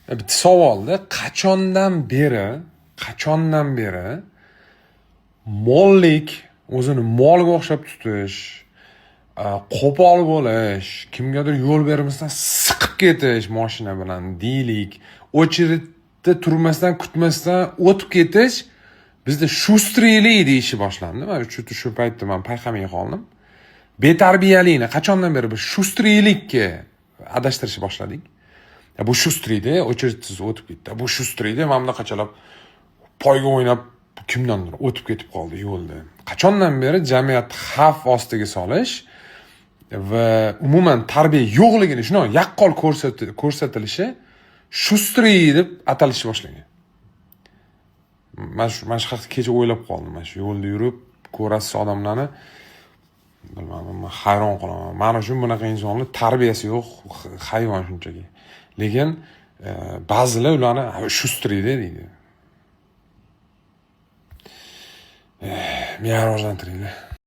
Bitta savolda qachondan beri mollik, o'zini molga o'xshab tutish, qo'pol bo'lish, kimgadir yo'l bermasdan siqib ketish mashina bilan deylik, очередda turmasdan, kutmasdan o'tib ketish bizda shustriylik deyishni boshlandi. Mana shu paytda men payqamay qoldim. Betarbiyalikni qachondan beri biz shustriylikka adashtirishni boshladik. Bu shustriyda очередsiz o'tib ketdi. Bu shustriyda mana bunaqachalab poyga o'ynab kimdandir o'tib ketib qoldi yo'lda. Qachondan beri jamiyatni xavf ostiga solish va umuman tarbiya yo'qligini shuni yaqqol ko'rsatilishi shustriy deb atalishni boshlagan. Mana shu haqida kecha o'ylab qoldim. Mana shu yo'lda yurib ko'rasiz odamlarni, bilmadim, hayron qolaman. Mana shu bunaqa insonlar tarbiyasi yo'q, hayvon shunchaki. Lekin ba'zilar ularni shustriyda deydi. Meni rivojlantiringlar.